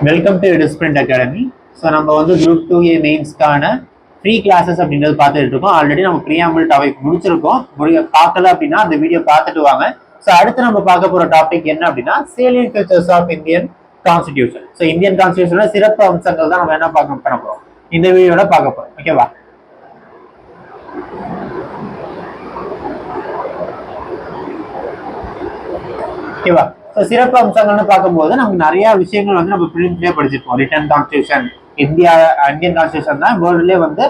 Welcome to discipline academy. So நம்ம வந்து group 2A மெயின்ஸ்க்கான free classes அப்படின்றது பார்த்துட்டு இருக்கோம். ஆல்ரெடி நம்ம ப்ரீஆம்பிள் டாபிக் முடிச்சிருக்கோம். பார்க்கல அப்படின்னா அந்த வீடியோ பார்த்துட்டு வாங்க. ஸோ அடுத்து நம்ம பார்க்க போகிற டாபிக் என்ன அப்படின்னா salient features of Indian constitution. So Indian கான்ஸ்டிடியூஷனோட சிறப்பு அம்சங்கள் தான் நம்ம என்ன பண்ண போகிறோம் இந்த வீடியோட பார்க்க போகிறோம். ஓகேவா? ஓகேவா? ஸோ சிறப்பு அம்சங்கள்னு பார்க்கும்போது நமக்கு நிறைய விஷயங்கள் வந்து நம்ம பிலிம்ஸ்லேயே படிச்சிருப்போம். ரிட்டன் கான்ஸ்டியூஷன், இந்தியன் கான்ஸ்டியூஷன் தான் வேர்ல்ட்லேயே வந்து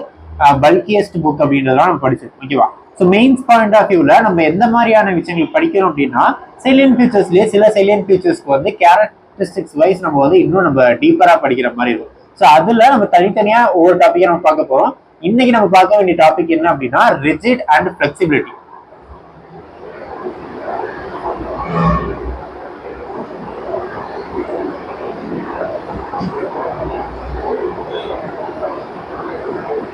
பல்கியஸ்ட் புக் அப்படின்றதெல்லாம் நம்ம படிச்சிருக்கோம். ஓகேவா? ஸோ மெயின்ஸ் பாயிண்ட் ஆஃப் வியூவில் நம்ம எந்த மாதிரியான விஷயங்கள் படிக்கிறோம் அப்படின்னா சைலியன்ட் ஃபீச்சர்ஸ்லேயே சில சைலியன்ட் ஃபீச்சர்ஸ்க்கு வந்து கேரக்டரிஸ்டிக்ஸ் வைஸ் நம்ம வந்து இன்னும் நம்ம டீப்பராக படிக்கிற மாதிரி இருக்கும். ஸோ அதில் நம்ம தனித்தனியாக ஒவ்வொரு டாப்பிக்கை நம்ம பார்க்க போகிறோம். இன்னைக்கு நம்ம பார்க்க வேண்டிய டாபிக் என்ன அப்படின்னா ரிஜிட் அண்ட் ஃபிளெக்சிபிலிட்டி.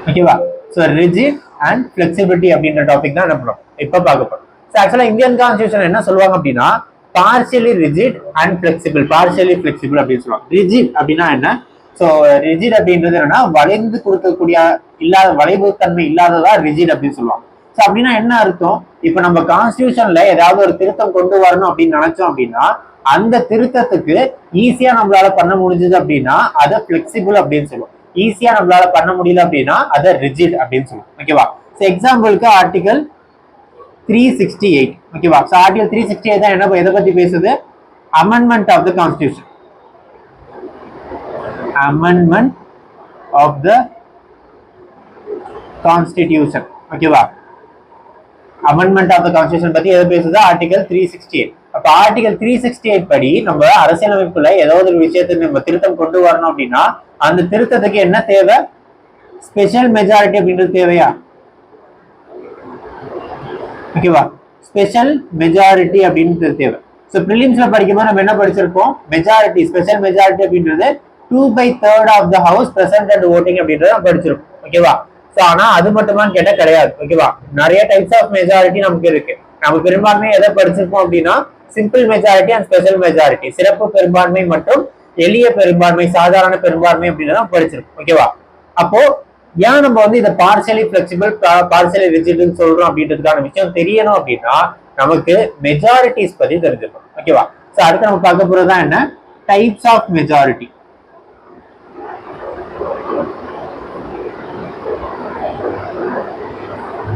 ஓகேவா? ஸோ ரிஜிட் அண்ட் ஃபிளெக்சிபிலிட்டி அப்படின்ற டாபிக் தான் என்ன பண்ணுறோம் இப்போ பார்க்க போறோம். ஸோ ஆக்சுவலாக இந்தியன் கான்ஸ்டியூஷன் என்ன சொல்லுவாங்க அப்படின்னா partially rigid and flexible, partially flexible அப்படின்னு சொல்லுவாங்க. ரிஜிட் அப்படின்னா என்ன? ஸோ ரிஜிட் அப்படின்றது என்னன்னா வளைந்து கொடுக்கக்கூடிய வளைவுத்தன்மை இல்லாததா ரிஜிட் அப்படின்னு சொல்லுவாங்க. ஸோ அப்படின்னா என்ன அர்த்தம்? இப்போ நம்ம கான்ஸ்டியூஷன்ல ஏதாவது ஒரு திருத்தம் கொண்டு வரணும் அப்படின்னு நினைச்சோம் அப்படின்னா அந்த திருத்தத்துக்கு ஈஸியா நம்மளால பண்ண முடிஞ்சது அப்படின்னா அதை ஃபிளெக்சிபிள் அப்படின்னு சொல்லுவோம். ஈஸியா நம்மளால பண்ண முடியல அப்படின்னா அதை ரிஜிட் அப்படின்னு சொல்லுவோம். ஓகேவா? ஸோ எக்ஸாம்பிளுக்கு ஆர்டிகல் 368. ஓகேவா? ஸோ ஆர்டிகல் 368 தான் என்ன எதை பத்தி பேசுது? Amendment of the constitution. Amendment of the constitution. ஓகேவா? அமெண்ட்மெண்ட் ஆஃப் த கான்ஸ்டியூஷன் பத்தி எதை பேசுது? ஆர்டிகல் 368. அப்ப ஆர்டிகல் 368 படி நம்ம அரசியலமைப்புல ஏதாவது ஒரு விஷயத்தை நம்ம திருத்தம் கொண்டு வரணும் அப்படின்னா அந்த திருத்தத்துக்கு என்ன தேவை? ஸ்பெஷல் மெஜாரிட்டி அப்படின்றது தேவையா? ஓகேவா? ஸ்பெஷல் மெஜாரிட்டி அப்படின்றது தேவை. ஸோ ப்ரிலிம்ஸ்ல படிக்கும்போது நம்ம என்ன படிச்சிருக்கோம்? மெஜாரிட்டி, ஸ்பெஷல் மெஜாரிட்டி அப்படின்றது 2/3 of the house present and voting அப்படின்றத நம்ம படிச்சிருக்கோம். ஓகேவா? ஸோ ஆனா அது மட்டுமான்னு கேட்டால் கிடையாது. ஓகேவா? நிறைய டைப்ஸ் ஆஃப் மெஜாரிட்டி நமக்கு இருக்கு. நம்ம பெரும்பான்மை எதை படிச்சிருக்கோம் அப்படின்னா simple majority and special majority, சிறப்பு பெரும்பான்மை மற்றும் எளிய பெரும்பான்மை, சாதாரண பெரும்பான்மை அப்படின்னு படிச்சிருக்கோம். ஓகேவா? அப்போ ஏன் நம்ம வந்து இதை பார்ஷியலி ஃபிளெக்சிபிள், பார்ஷியலி ரிஜிட்னு சொல்றோம் அப்படின்றதுக்கான விஷயம் தெரியணும் அப்படின்னா நமக்கு மெஜாரிட்டிஸ் பத்தி தெரிஞ்சிருக்கும். ஓகேவா? ஸோ அடுத்து நம்ம பார்க்க போறதுதான் என்ன? Types of majority.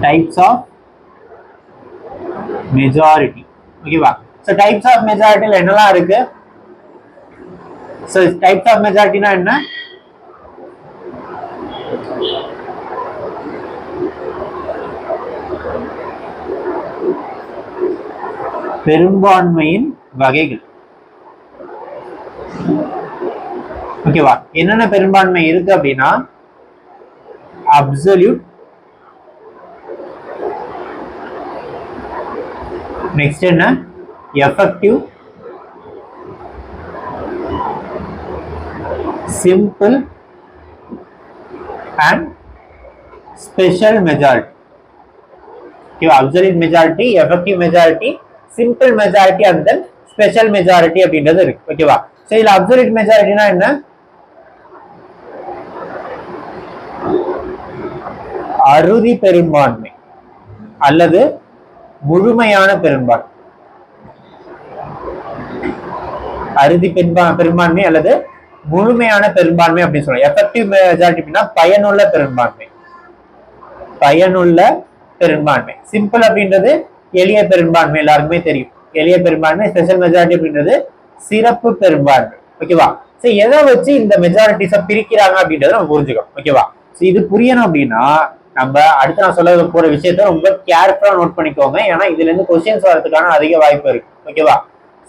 Types of majority. ஓகேவா? ஸோ டைப்ஸ் ஆஃப் மெஜாரிட்டியில் என்னெல்லாம் இருக்கு? ஸோ டைப்ஸ் ஆஃப் மெஜாரிட்டினா என்ன? பெரும்பான்மையின் வகைகள். ஓகேவா? என்னென்ன பெரும்பான்மை இருக்கு அப்படின்னா அப்சல்யூட், நெக்ஸ்ட் என்ன? Effective, simple and special majority. ஓகேவா? Absolute majority, effective majority, simple majority and then special majority அப்படின்றது இருக்கு. ஓகேவா? ஸோ இதுல அப்சல்யூட் மெஜாரிட்டினா என்ன? அறுதி பெரும்பான்மை அல்லது முழுமையான பெரும்பான்மை. அறுதி பெரும்பான்மை அல்லது முழுமையான பெரும்பான்மை அப்படின்னு சொல்லுவோம். எஃபெக்டிவ் மெஜாரிட்டி அப்படின்னா பயனுள்ள பெரும்பான்மை, பயனுள்ள பெரும்பான்மை. சிம்பிள் அப்படின்றது எளிய பெரும்பான்மை, எல்லாருக்குமே தெரியும் எளிய பெரும்பான்மை. ஸ்பெஷல் மெஜாரிட்டி அப்படின்றது சிறப்பு பெரும்பான்மை. ஓகேவா? ஸோ எதை வச்சு இந்த மெஜாரிட்டிஸை பிரிக்கிறாங்க அப்படின்றத நம்ம புரிஞ்சுக்கணும். ஓகேவா? ஸோ இது புரியணும் அப்படின்னா நம்ம அடுத்து நான் சொல்ல போற விஷயத்த ரொம்ப கேர்ஃபுல்லா நோட் பண்ணிக்கோங்க. ஏன்னா இதுல இருந்து கொஸ்டின்ஸ் வரதுக்கான அதிக வாய்ப்பு இருக்கு. ஓகேவா?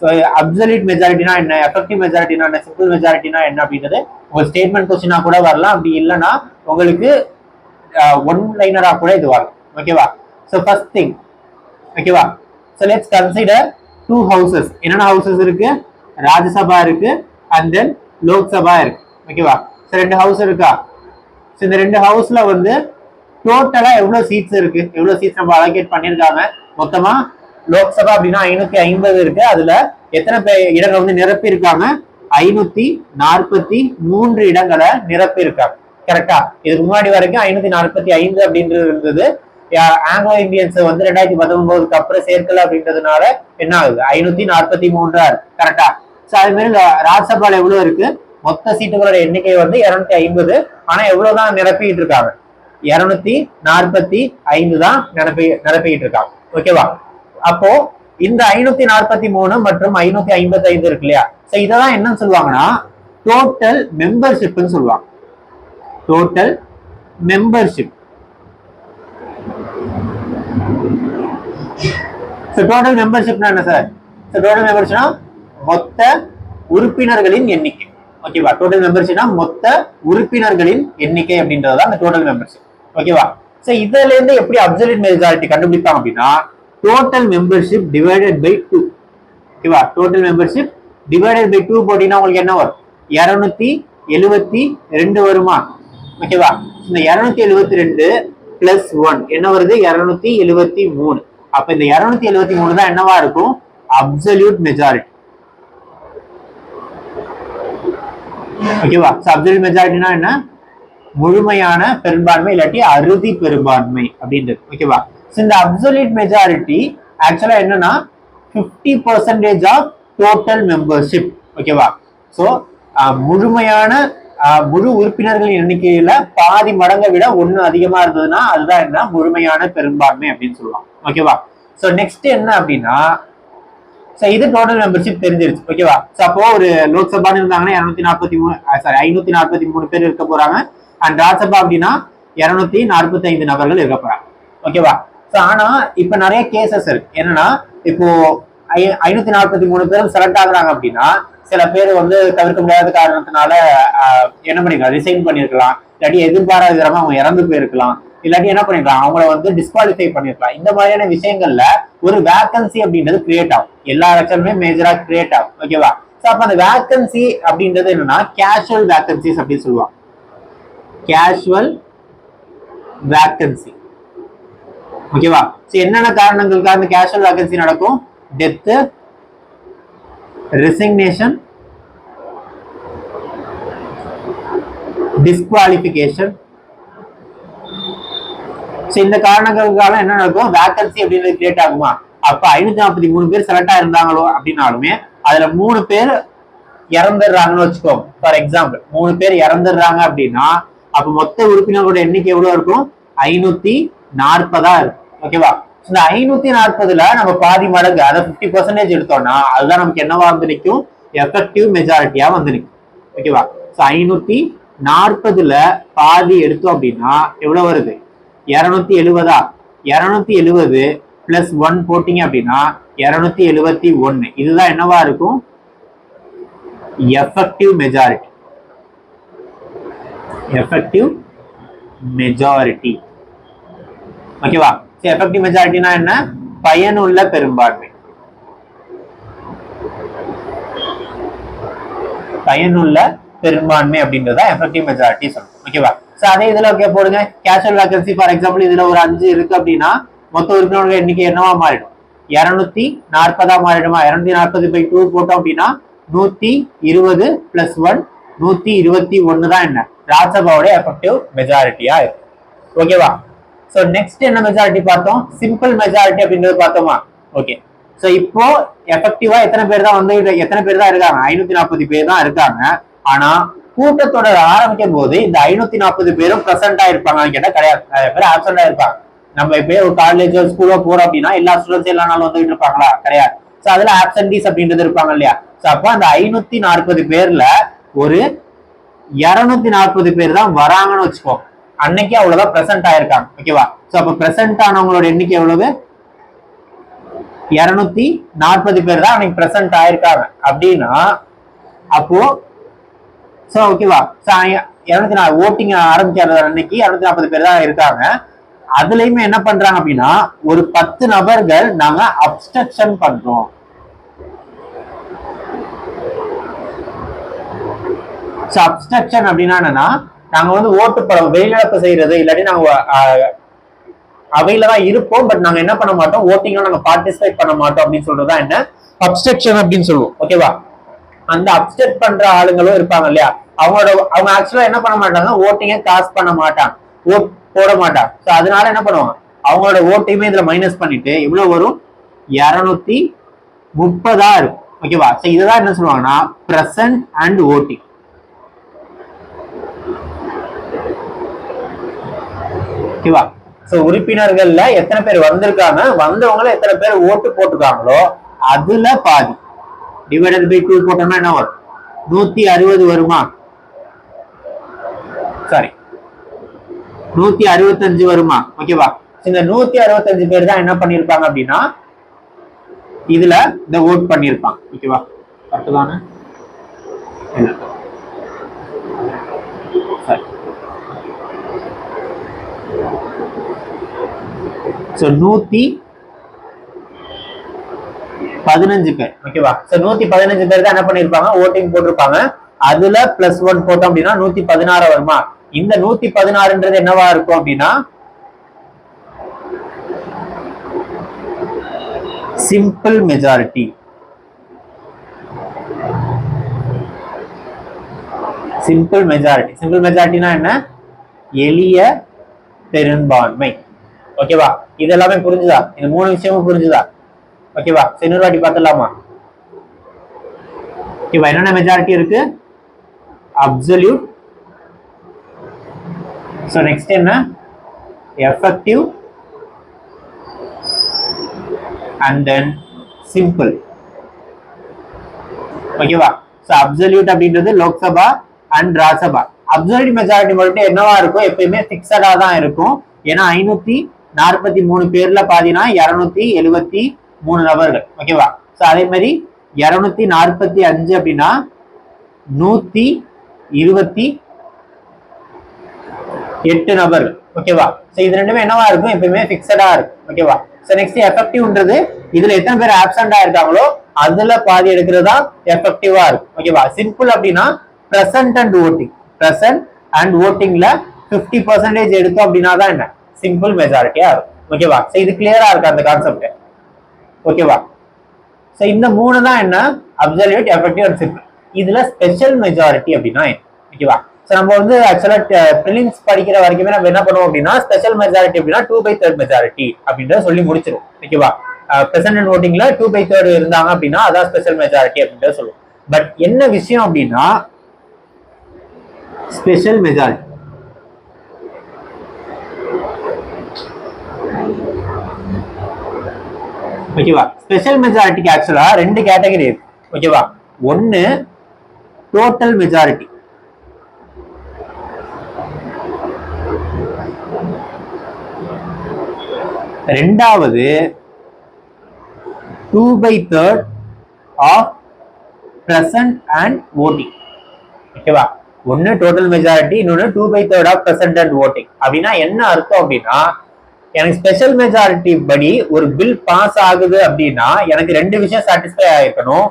ஸோ அப்சல்யூட் மெஜாரிட்டினா என்ன, எஃபெக்டிவ் மெஜாரிட்டினா என்ன, சிம்பிள் மெஜாரிட்டினா என்ன அப்படின்றது உங்க ஸ்டேட்மெண்ட் கொஸ்டினா கூட வரலாம். அப்படி இல்லைன்னா உங்களுக்கு ஒன் லைனரா கூட இது வரலாம். ஓகேவா? ஸோ ஃபர்ஸ்ட் திங், ஓகேவா? So let's consider 2 houses. என்னென்ன ஹவுசஸ் இருக்கு? ராஜ்யசபா இருக்கு அண்ட் தென் லோக்சபா இருக்கு. ஓகேவா? ஸோ 2 ஹவுஸ் இருக்கா? ஸோ இந்த 2 ஹவுஸ்ல வந்து டோட்டலா எவ்வளவு சீட்ஸ் இருக்கு, எவ்வளவு சீட்ஸ் நம்ம அலோகேட் பண்ணிருக்காங்க? மொத்தமா லோக்சபா அப்படின்னா 550 இருக்கு. அதுல எத்தனை இடங்கள் வந்து நிரப்பி இருக்காங்க? 543 இடங்களை நிரப்பி இருக்காங்க. கரெக்டா? இதுக்கு முன்னாடி வரைக்கும் 545 அப்படின்றது இருந்தது. ஆங்கிலோ இந்தியன்ஸ் வந்து 2019 அப்புறம் சேர்க்கல அப்படின்றதுனால என்ன ஆகுது, 543 கரெக்டா? சோ அது மாதிரி ராஜ்யசபால எவ்வளவு இருக்கு, மொத்த சீட்டுகளோட எண்ணிக்கை வந்து 250. ஆனா எவ்வளவுதான் நிரப்பிட்டு இருக்காங்க, 245 தான் நிரப்பிட்டு இருக்காங்க. ஓகேவா? அப்போ இந்த 543 மற்றும் 555 இருக்கு இல்லையா, சோ இதெல்லாம் என்னன்னு சொல்லுவாங்கன்னா டோட்டல் மெம்பர்ஷிப்னு சொல்லுவாங்க. Total membership. டோட்டல் மெம்பர்ஷிப்னா என்ன சார்? டோட்டல் மெம்பர்ஷிப்னா மொத்த உறுப்பினர்களின் எண்ணிக்கை. ஓகேவா? டோட்டல் மெம்பர்ஷிப்னா மொத்த உறுப்பினர்களின் எண்ணிக்கை அப்படின்றதுதான் அந்த டோட்டல் மெம்பர்ஷிப். ஓகேவா? சோ இதுல இருந்து எப்படி அப்சல்யூட் மெஜாரிட்டி கண்டுபிடிப்பாங்க அப்படின்னா டோட்டல் மெம்பர்ஷிப் டிவைடட் பை 2. ஓகேவா? டோட்டல் மெம்பர்ஷிப் டிவைடட் பை 2 போட்டீங்கன்னா உங்களுக்கு என்ன வரும், 272 வருமா? ஓகேவா? இந்த 272 பிளஸ் 1 என்ன வருது, 273. அப்ப இந்த 273 தான் என்னவா இருக்கும், அப்சல்யூட் மெஜாரிட்டி. ஓகேவா? அப்சல்யூட் மெஜாரிட்டினா என்ன, முழுமையான பெரும்பான்மை இல்லாட்டி அறுதி பெரும்பான்மை அப்படின்றது. ஓகேவா? இந்த அப்சல்யூட் மெஜாரிட்டி ஆக்சுவலா என்னன்னா 50% ஆஃப் டோட்டல் மெம்பர்ஷிப். ஓகேவா? சோ முழுமையான முழு உறுப்பினர்களின் எண்ணிக்கையில பாதி மடங்கை விட 1 அதிகமா இருந்ததுன்னா அதுதான் என்ன, முழுமையான பெரும்பான்மை அப்படின்னு சொல்லுவாங்க. ஓகேவா? சோ நெக்ஸ்ட் என்ன அப்படின்னா, இது டோட்டல் மெம்பர்ஷிப் தெரிஞ்சிருச்சு. ஓகேவா? சோ அப்போ ஒரு லோக்சபா இருந்தாங்கன்னா 543 பேர் இருக்க போறாங்க. அண்ட் ராஜ்யசபா அப்படின்னா 245 நபர்கள் இருக்க போறாங்க. ஓகேவா? சோ ஆனா இப்ப நிறைய கேசஸ் இருக்கு. என்னன்னா இப்போ 543 பேரும் செலக்ட் ஆகுறாங்க அப்படின்னா சில பேர் வந்து தவிர்க்க முடியாத காரணத்தினால என்ன பண்ணிக்கலாம், ரிசைன் பண்ணிருக்கலாம், இல்லாட்டி எதிர்பாராத விதமா அவங்க இறந்து போயிருக்கலாம், இல்லாட்டி என்ன பண்ணிருக்கலாம், அவங்கள வந்து டிஸ்குவாலிஃபை பண்ணிருக்கலாம். இந்த மாதிரியான விஷயங்கள்ல ஒரு வேக்கன்சி அப்படின்றது கிரியேட் ஆகும். எல்லா எலெக்ஷனுமே மேஜரா கிரியேட் ஆகும். ஓகேவா? சோ அப்ப அந்த வேக்கன்சி அப்படின்றது என்னன்னா கேஷுவல் வேக்கன்சிஸ் அப்படின்னு சொல்லுவாங்க. Casual vacancy. ஓகேவா? சோ என்னென்ன காரணங்களுக்காக அந்த கேஷுவல் வேக்கன்சி நடக்கும், டெத், ரெசிக்னேஷன், டிஸ்குவாலிஃபிகேஷன். இந்த காரணங்களுக்காக என்ன நடக்கும், வேக்கன்சி அப்படின்றது கிரியேட் ஆகுமா? அப்ப 543 பேர் செலக்ட் ஆயிருந்தாங்களோ அப்படின்னாலுமே அதுல 3 பேர் இறந்துடுறாங்கன்னு வச்சுக்கோங்க. ஃபார் எக்ஸாம்பிள் 3 பேர் இறந்துடுறாங்க அப்படின்னா அப்ப மொத்த உறுப்பினர்களோட எண்ணிக்கை எவ்வளவு இருக்கும், 540 இருக்கும். ஓகேவா? இந்த 540ல நம்ம பாதி மடங்கு, அதை 50% எடுத்தோம்னா அதுதான் நமக்கு என்னவா வந்து நிற்கும், எஃபெக்டிவ் மெஜாரிட்டியா வந்து நிற்கும். ஓகேவா? 540ல பாதி எடுத்தோம் அப்படின்னா எவ்வளவு வருது, 270. 270 பிளஸ் 1 போட்டீங்க அப்படின்னா 271. இதுதான் என்னவா இருக்கும், எஃபெக்டிவ் மெஜாரிட்டி. Effective majority. ஓகேவா? எஃபெக்டிவ் மெஜாரிட்டினா என்ன, பயனுள்ள பெரும்பான்மை. பயனுள்ள பெரும்பான்மை அப்படின்றத எஃபெக்டிவ் மெஜாரிட்டி சொல்றோம். ஓகேவா? சோ அதே இதுல ஓகே போடுங்க, கேஷுவல் வேக்கன்சி ஃபார் எக்ஸாம்பிள் இதுல ஒரு 5 இருக்கு அப்படின்னா மொத்த உறுப்பினர்கள் எண்ணிக்கை என்னவா மாறிடும், 240 மாறிடுமா? 240 பை 2 போட்டோம் அப்படின்னா 120 பிளஸ் 1 121 தான் என்ன, ராஜ்யசபாவோட எஃபெக்டிவ் மெஜாரிட்டியா இருக்கு. ஓகேவா? சோ நெக்ஸ்ட் என்ன மெஜாரிட்டி பார்த்தோம், சிம்பிள் மெஜாரிட்டி அப்படின்றது பார்த்தோமா? ஓகே. சோ இப்போ எஃபெக்டிவா எத்தனை பேர் தான் வந்து இருக்காங்க, 540 பேர் தான் இருக்காங்க. ஆனா கூட்டத்தொடர் ஆரம்பிக்கும் போது இந்த 540 பேரும் பிரசன்ட் ஆயிருப்பாங்கன்னு கேட்டா கிடையாது, நிறைய பேர் ஆப்சென்ட் ஆயிருப்பாங்க. நம்ம இப்போ ஒரு காலேஜோ ஸ்கூலோ போறோம் அப்படின்னா எல்லா ஸ்டூடெண்ட்ஸ் எல்லா நாளும் வந்துட்டு இருப்பாங்களா, கிடையாது. சோ அதுல ஆப்சென்டிஸ் அப்படின்றது இருப்பாங்க இல்லையா. சோ அப்ப அந்த 540 பேர்ல ஒரு 240 பேர் தான் வராங்கன்னு வச்சுக்கோ, அன்னைக்கு அவ்வளவுதான் பிரசன்ட் ஆயிருக்காங்க. ஓகேவா? சோ அப்ப பிரசன்ட் ஆனவங்களோட எண்ணிக்கை எவ்வளவு, 240 பேர் தான் அன்னைக்கு பிரசன்ட் ஆயிருக்காங்க அப்படின்னா அப்போ சோ ஓகேவா, 240 ஓட்டிங் ஆரம்பிக்கிற அன்னைக்கு 240 பேர் தான் இருக்காங்க. அதுலயுமே என்ன பண்றாங்க அப்படின்னா ஒரு 10 நபர்கள் நாங்க அப்ஸ்ட்ரக்ஷன் பண்றோம். அப்ஸ்ட்ரக்ஷன் அப்படின்னா என்னன்னா நாங்க வந்து ஓட்டு படம் வெளிநடப்பு செய்யறது, இல்லாட்டி நாங்க அவையில தான் இருப்போம், பட் நாங்க என்ன பண்ண மாட்டோம், ஓட்டிங்ல நாங்க பார்ட்டிசிபேட் பண்ண மாட்டோம் அப்படின்னு சொல்றதா என்ன, அப்ஸ்ட்ரக்ஷன் அப்படின்னு சொல்லுவோம். ஓகேவா? அந்த அப்செட் பண்ற ஆளுங்களும் இருப்பாங்க இல்லையா, அவங்க ஆக்சுவலா என்ன பண்ண மாட்டாங்க, ஓட்டிங்க காசு பண்ண மாட்டாங்க, ஓட் போட மாட்டாங்க. ஸோ அதனால என்ன பண்ணுவாங்க, அவங்களோட ஓட்டையுமே இதுல மைனஸ் பண்ணிட்டு எவ்வளவு வரும், 230 இருக்கும். ஓகேவா. ஸோ இதுதான் என்ன சொல்லுவாங்கன்னா பிரசன்ட் அண்ட் ஓட்டிங். ஓகேவா. ஸோ உறுப்பினர்கள்ல எத்தனை பேர் வந்திருக்காங்க, வந்தவங்கள எத்தனை பேர் ஓட்டு போட்டுருக்காங்களோ அதுல பாதி டிவைடட் பை 2 போட்டோம்னா என்ன வரும், 160 வருமா, சாரி 165 வருமா. ஓகேவா. இந்த 165 பேர் தான் என்ன பண்ணிருப்பாங்க அப்படின்னா இதுல இந்த ஓட் பண்ணிருப்பாங்க. ஓகேவா. கரெக்ட் தானே. சோ 115 பேர். ஓகேவா. சோ 115 பேர் தான் என்ன பண்ணிருப்பாங்க, ஓட்டிங் போட்டிருப்பாங்க. அதுல +1 போட்டோம் அப்படின்னா 116 வருமா. இந்த 116ன்றது என்னவா இருக்கும் அப்படின்னா சிம்பிள் மெஜாரிட்டி. Simple majority. சிம்பிள் மெஜாரிட்டினா என்ன, எளிய பெரும்பான்மை. ஓகேவா. இது எல்லாமே புரிஞ்சுதா, இந்த 3 விஷயமும் புரிஞ்சுதா. ஓகேவா. இன்னொரு வாட்டி பார்த்துடலாமா. ஓகேவா. என்னென்ன மெஜாரிட்டி இருக்கு, அப்சல்யூட். சோ நெக்ஸ்ட் என்ன, எஃபெக்டிவ் and then simple. ஓகேவா. சோ அப்சல்யூட் அப்படின்றது Lok Sabha and Rajya Sabha. Absolute majority மட்டும் என்னவா இருக்கும், எப்பயுமே பிக்சடா தான் இருக்கும். ஏன்னா 543 பேர்ல பாத்தீங்கன்னா 273 நபர்கள். ஓகேவா. சோ அதே மாதிரி 245 அப்படின்னா 128 நபர்கள். ஓகேவா. சோ இது ரெண்டுமே என்னவா இருக்கும், எப்பயுமே பிக்சடா இருக்கும். ஓகேவா. சோ நெக்ஸ்ட் எஃபெக்டிவ்ன்றது இதுல எத்தனை பேர் ஆப்சென்டா இருக்காங்களோ அதுல பாதி எடுக்கிறதா எஃபெக்டிவா இருக்கும். ஓகேவா. சிம்பிள் அப்படின்னா present and voting. Present and ஓட்டிங்ல 50% எடுத்தோம் அப்படின்னா தான் என்ன, சிம்பிள் மெஜாரிட்டியா இருக்கும். ஓகேவா. சோ இது கிளியரா இருக்கு அந்த கான்செப்ட். ஓகேவா. சோ இந்த 3 தான் என்ன, அப்சல்யூட், எஃபெக்டிவ் அண்ட் சிம்பிள். இதுல ஸ்பெஷல் மெஜாரிட்டி அப்படின்னா ஓகேவா. சோ நம்ம வந்து ஆக்சுவலா பிரிலிம்ஸ் படிக்கிற வரைக்குமே நம்ம என்ன பண்ணுவோம் அப்படின்னா ஸ்பெஷல் மெஜாரிட்டி அப்படின்னா 2/3 மெஜாரிட்டி அப்படின்றத சொல்லி முடிச்சிரும். ஓகேவா. பிரசன்ட் அண்ட் ஓட்டிங்ல 2/3 இருந்தாங்க அப்படின்னா அதான் ஸ்பெஷல் மெஜாரிட்டி அப்படின்றத சொல்லுவோம். பட் என்ன விஷயம் அப்படின்னா ஸ்பெஷல் மெஜாரிட்டி ஓகேவா. ஸ்பெஷல் மெஜாரிட்டிக்கு ஆக்சுவலா 2 கேட்டகரி இருக்கு. ஓகேவா. ஒன்னு டோட்டல் மெஜாரிட்டி, ரெண்டாவது 2/3 ஆஃப் பிரசன்ட் அண்ட் ஓட்டிங். ஓகேவா. ஒன்னு டோட்டல் மெஜாரிட்டி, இன்னொன்னு 2/3 ஆஃப் பிரசன்ட் அண்ட் ஓட்டிங். அப்படின்னா என்ன அர்த்தம் அப்படின்னா எனக்கு ஸ்பெஷல் மெஜாரிட்டி படி ஒரு பில் பாஸ் ஆகுது அப்படின்னா எனக்கு 2 விஷயம் சாட்டிஸ்ஃபை ஆயிருக்கணும்,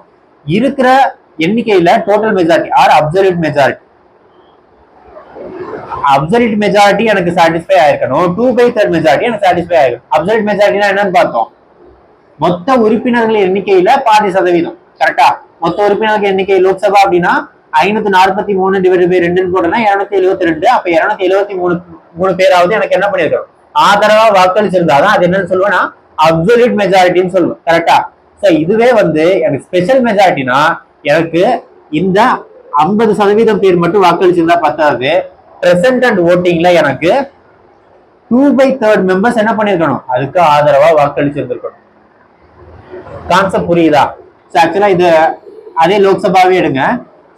இருக்கிற எண்ணிக்கையில total majority or absolute majority. Absolute majority எனக்கு சாட்டிஸ்ஃபை ஆயிருக்கணும், 2/3 மெஜாரிட்டி எனக்கு சாட்டிஸ்ஃபை ஆயிருக்கும். அப்சல்யூட் மெஜாரிட்டினா என்னன்னு பார்த்தோம், மொத்த உறுப்பினர்கள் எண்ணிக்கையில பாதி சதவீதம். கரெக்டா. மொத்த உறுப்பினர்கள் எண்ணிக்கை லோக்சபா அப்படின்னா 543 டிவைட் பை 2 போட்டோம்னா 272. அப்ப 273 பேராவது எனக்கு என்ன பண்ணிருக்கணும், ஆதரவா வாக்களிச்சிருந்தாதான் அது என்னன்னு சொல்லுவேன்னா அப்சல்யூட் மெஜாரிட்டின்னு சொல்லுவேன். கரெக்டா. சோ இதுவே வந்து எனக்கு ஸ்பெஷல் மெஜாரிட்டினா எனக்கு இந்த 50% பேர் மட்டும் வாக்களிச்சிருந்தா பத்தாது, பிரசன்ட் அண்ட் ஓட்டிங்ல எனக்கு 2/3 மெம்பர்ஸ் என்ன பண்ணிருக்கணும், அதுக்கு ஆதரவா வாக்களிச்சிருந்திருக்கணும். கான்செப்ட் புரியுதா. ஆக்சுவலா இது அதே லோக்சபாவே எடுங்க.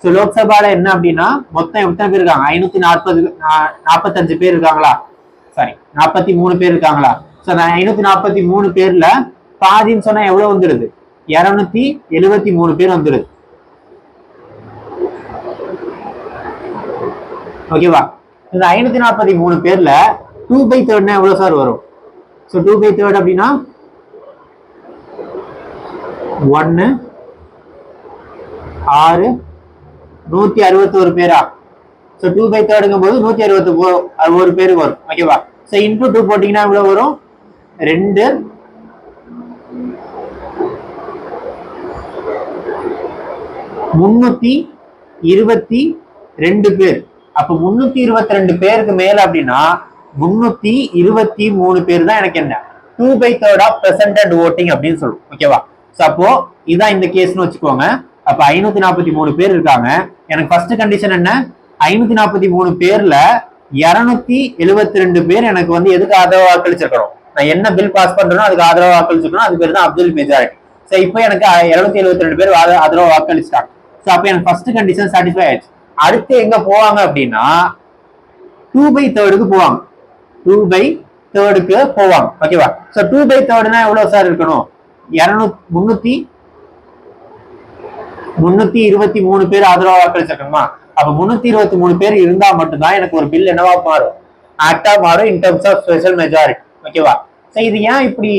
சோ லோக்சபால என்ன அப்படின்னா மொத்தம் எத்தனை பேர் இருக்காங்க, 545 பேர் இருக்காங்களா, சாரி 43 பேர் இருக்காங்களா. சோ 543 பேர்ல பாதின்னு சொன்னா எவ்வளவு வந்துடுது, 273 பேர் வந்துடுது. ஓகேவா. இந்த 543 பேர்ல 2/3 எவ்வளவு சார் வரும். சோ 2/3 அப்படின்னா 1 6 161 பேரா. சோ 2/3ங்கும் போது 161 பேருக்கு வரும். ஓகேவா. சோ இன்டூ 2 போட்டீங்கன்னா எவ்வளவு வரும், 2 2 322 பேர். அப்ப 322 பேருக்கு மேல அப்படின்னா 323 பேர் தான் எனக்கு என்ன 2/3 ஆஃப் பிரசன்டட் ஓட்டிங் அப்படின்னு சொல்லுவோம். ஓகேவா? சோ அப்போ இதான் இந்த கேஸ்னு வச்சுக்கோங்க. அப்ப 543 பேர் இருக்காங்க. எனக்கு ஃபர்ஸ்ட் கண்டிஷன் என்ன? 543 பேர்ல 272 பேர் எனக்கு வந்து எதுக்கு ஆதரவா வாக்களிச்சிருக்கணும்? நான் என்ன பில் பாஸ் பண்றேனோ அதுக்கு ஆதரவா வாக்களிச்சிருக்கணும். அது பேர் தான் அப்சல்யூட் மெஜாரிட்டி. சோ இப்போ எனக்கு 272 பேர் ஆதரவா வாக்களிச்சிட்டாங்க. சோ அப்ப எனக்கு ஃபர்ஸ்ட் கண்டிஷன் சாட்டிஸ்ஃபை ஆயிடுச்சு. அடுத்து எங்க போவாங்க அப்படின்னா 2/3க்கு போவாங்க. 2/3க்கு போவாங்க. ஓகேவா? சோ 2/3னா எவ்வளவு சார் இருக்கணும்? 323 பேர் ஆதரவா வாக்களிச்சிருக்கணுமா? அப்ப 323 பேர் இருந்தா மட்டும்தான் எனக்கு ஒரு பில் என்னவா மாறும்? ஆக்டா மாறும் in terms of special majority. ஓகேவா? சோ இது ஏன் இப்படி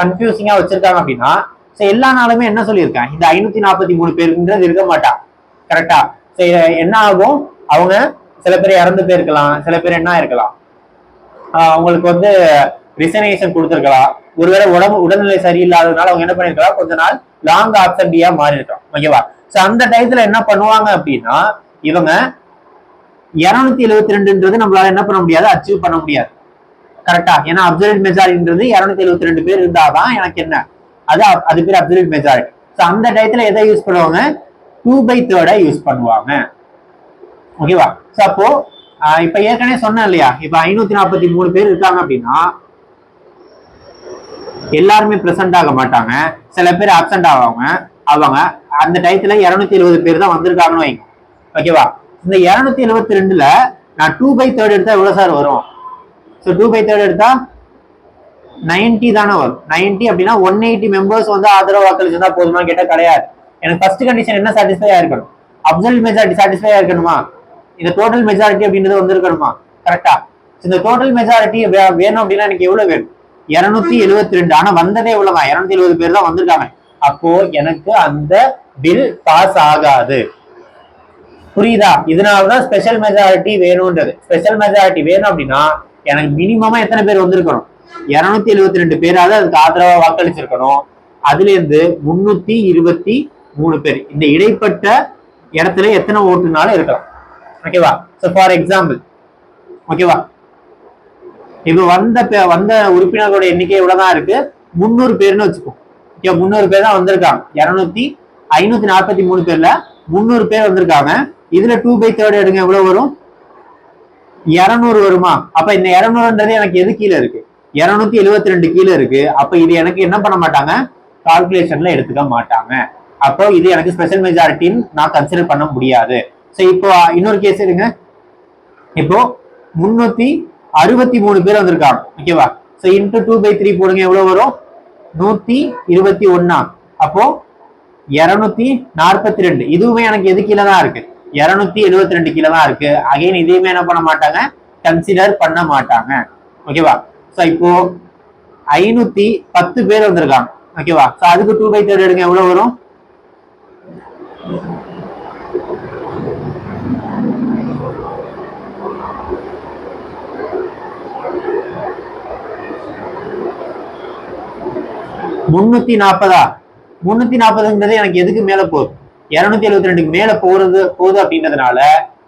கன்ஃபியூசிங்கா வச்சிருக்காங்க அப்படின்னா, சோ எல்லா நாளுமே என்ன சொல்லியிருக்கேன்? இந்த 543 பேருன்றது இருக்க மாட்டா. கரெக்டா? சோ என்ன ஆகும்? அவங்க சில பேர் இறந்து போயிருக்கலாம், சில பேர் என்ன இருக்கலாம், அவங்களுக்கு வந்து ரிசனேஷன் கொடுத்துருக்கலாம், ஒருவேளை உடல்நிலை சரியில்லாததுனால அவங்க என்ன பண்ணிருக்கலாம், கொஞ்ச நாள் லாங் ஆப்சன்டியா மாறி இருக்கலாம். ஓகேவா? சோ அந்த டயத்துல என்ன பண்ணுவாங்க அப்படின்னா, இவங்க 272ன்றது நம்மளால என்ன பண்ண முடியாது, அச்சீவ் பண்ண முடியாது. கரெக்டா? ஏன்னா அப்சல்யூட் மெஜாரிட்டின்றது 272 பேர் இருந்தாதான் எனக்கு என்ன, அது பேர் அப்சல்யூட் மெஜாரிட்டி. சோ அந்த டயத்துல எதை யூஸ் பண்ணுவாங்க? 2/3 யூஸ் பண்ணுவாங்க. ஓகேவா? சோ அப்போ இப்ப ஏற்கனவே சொன்னேன் இல்லையா, இப்ப 543 பேர் இருக்காங்க அப்படின்னா எல்லாருமே பிரசன்ட் ஆக மாட்டாங்க, சில பேர் அப்சென்ட் ஆவாங்க. அவங்க அந்த டயத்துல 270 பேர் தான் வந்திருக்காங்கன்னு வைங்க. ஓகேவா? இந்த 272ல நான் 2/3 எடுத்தா எவ்வளவு சார் வரும்? ஸோ 2/3 எடுத்தா 90 தானே வரும். 90 அப்படின்னா 180 மெம்பர்ஸ் வந்து ஆதரவு வாக்களிச்சிருந்தா போதுமா கேட்டா கிடையாது. எனக்கு ஃபர்ஸ்ட் கண்டிஷன் என்ன சாட்டிஸ்ஃபை ஆயிருக்கணும்? அப்சல்யூட் மெஜாரிட்டி சாட்டிஸ்ஃபை ஆயிருக்கணுமா? இந்த டோட்டல் மெஜாரிட்டி அப்படின்றது வந்திருக்கணுமா? கரெக்டா? இந்த டோட்டல் மெஜாரிட்டி வேணும் அப்படின்னா எனக்கு எவ்வளவு வேணும்? 272. ஆனா வந்ததே எவ்வளவுதான்? 270 பேர் தான் வந்திருக்காங்க. அப்போ எனக்கு அந்த பில் பாஸ் ஆகாது. புரியுதா? இதனாலதான் ஸ்பெஷல் மெஜாரிட்டி வேணும்ன்றது. ஸ்பெஷல் மெஜாரிட்டி வேணும் அப்படின்னா எனக்கு மினிமமா எத்தனை பேர் வந்திருக்கணும்? 272 பேராவது அதுக்கு ஆதரவா வாக்களிச்சிருக்கணும். அதுல இருந்து 323 பேர் இந்த இடைப்பட்ட இடத்துல எத்தனை ஓட்டுனாலும் இருக்கலாம். ஓகேவா? சோ ஃபார் எக்ஸாம்பிள், ஓகேவா, இப்ப வந்த உறுப்பினர்களோட எண்ணிக்கை எவ்வளவுதான் இருக்கு? 300 பேர்னு வச்சுக்கோம். 300 பேர் தான் வந்திருக்காங்க. 543 பேர்ல 300 பேர் வந்திருக்காங்க. இதுல 2/3 எடுங்க, எவ்வளவு வரும்? 200 வருமா? அப்ப இந்த 200ன்றது எனக்கு எது கீழே இருக்கு? 272 கீழே இருக்கு. அப்ப இது எனக்கு என்ன பண்ண மாட்டாங்க, கால்குலேஷன்ல எடுத்துக்க மாட்டாங்க. அப்போ இது எனக்கு ஸ்பெஷல் மெஜாரிட்டின்னு நான் கன்சிடர் பண்ண முடியாது. சோ இப்போ இன்னொரு கேஸ் எடுங்க. இப்போ 363 பேர் வந்திருக்காங்க. ஓகேவா? சோ இன்டு 2/3 போடுங்க, எவ்வளவு வரும்? 121. அப்போ 242. இதுவுமே எனக்கு எது கீழே தான் இருக்கு? 272 கீழே தான் இருக்கு. அகைன் இதையுமே என்ன பண்ண மாட்டாங்க, கன்சிடர் பண்ண மாட்டாங்க. ஓகேவா? சோ இப்போ 510 பேர் வந்திருக்காங்க. ஓகேவா? சோ அதுக்கு 2/3 எடுங்க, எவ்வளவு வரும்? 340. 340ங்கிறது எனக்கு எதுக்கு மேல போகுது? 272க்கு மேல போகுது அப்படின்றதுனால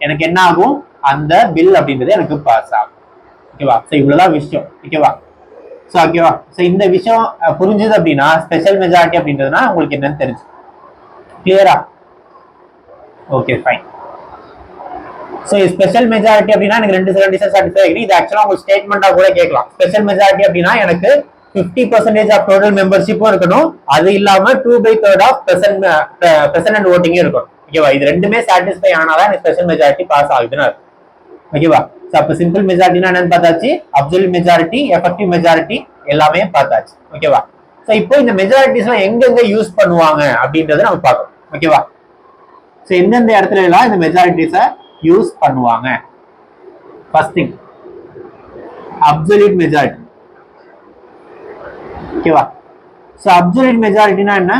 எனக்கு என்ன ஆகும்? அந்த பில் அப்படின்றது எனக்கு பாஸ் ஆகும். ஓகேவா? சோ இவ்வளவுதான் விஷயம். ஓகேவா? சோ ஓகேவா? சோ இந்த விஷயம் புரிஞ்சது அப்படின்னா ஸ்பெஷல் மெஜாரிட்டி அப்படின்றதுனா உங்களுக்கு என்னன்னு தெரிஞ்சு கிளியரா? Okay fine. So special majority அப்படின்னா எனக்கு 2 கண்டிஷன் சாட்டிஸ்ஃபை ஆகிடும். இது ஆக்சுவலா உங்களுக்கு ஸ்டேட்மெண்டா கூட கேட்கலாம். ஸ்பெஷல் மெஜாரிட்டி அப்படின்னா எனக்கு 50% ஆஃப் டோட்டல் மெம்பர்ஷிப்பும் இருக்கணும், அது இல்லாம 2/3 ஆஃப் பிரசன்ட் ஓட்டிங்கும் இருக்கணும். ஓகேவா? இது ரெண்டுமே சாட்டிஸ்ஃபை ஆனாதான் ஸ்பெஷல் மெஜாரிட்டி பாஸ் ஆகுதுன்னு. ஓகேவா? அப்ப சிம்பிள் மெஜாரிட்டினா என்னன்னு பார்த்தாச்சு, அப்சல்யூட் மெஜாரிட்டி, எஃபெக்டிவ் மெஜாரிட்டி எல்லாமே பார்த்தாச்சு. ஓகேவா? சோ இப்போ இந்த மெஜாரிட்டிஸ் எங்கெங்க யூஸ் பண்ணுவாங்க அப்படின்றத நம்ம பார்க்கணும். ஓகேவா? சோ எந்தெந்த இடத்துல எல்லாம் இந்த மெஜாரிட்டிஸை யூஸ் பண்ணுவாங்க? First thing absolute majority. ஓகேவா? சோ அப்சல்யூட் மெஜாரிட்டினா என்ன?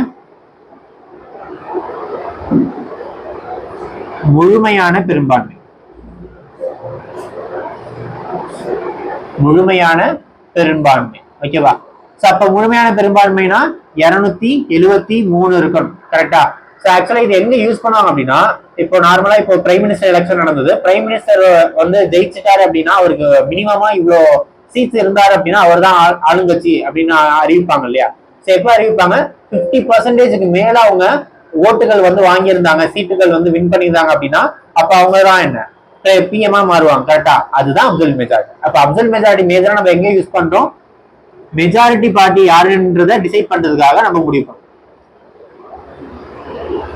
முழுமையான பெரும்பான்மை. முழுமையான பெரும்பான்மை. ஓகேவா? சோ அப்ப முழுமையான பெரும்பான்மைனா 273 இருக்கணும். கரெக்டா? ஸோ ஆக்சுவலா இது எங்க யூஸ் பண்ணுவாங்க அப்படின்னா, இப்போ நார்மலா இப்போ பிரைம் மினிஸ்டர் எலெக்ஷன் நடந்தது. பிரைம் மினிஸ்டர் வந்து ஜெயிச்சுட்டாரு அப்படின்னா அவருக்கு மினிமமா இவ்வளோ சீட்ஸ் இருந்தாரு அப்படின்னா அவர் தான் ஆளுங்கட்சி அப்படின்னு அறிவிப்பாங்க இல்லையா. ஸோ எப்போ அறிவிப்பாங்க, 50% மேல அவங்க ஓட்டுகள் வந்து வாங்கியிருந்தாங்க, சீட்டுகள் வந்து வின் பண்ணியிருந்தாங்க அப்படின்னா அப்ப அவங்க தான் என்ன பிஎம்ஆ மாறுவாங்க. கரெக்டா? அதுதான் அப்சல்யூட் மெஜாரிட்டி. அப்ப அப்சல்யூட் மெஜாரிட்டி மேஜரா நம்ம எங்க யூஸ் பண்றோம், மெஜாரிட்டி பார்ட்டி யாருன்றதை டிசைட் பண்றதுக்காக நம்ம முடிவு பண்றோம்.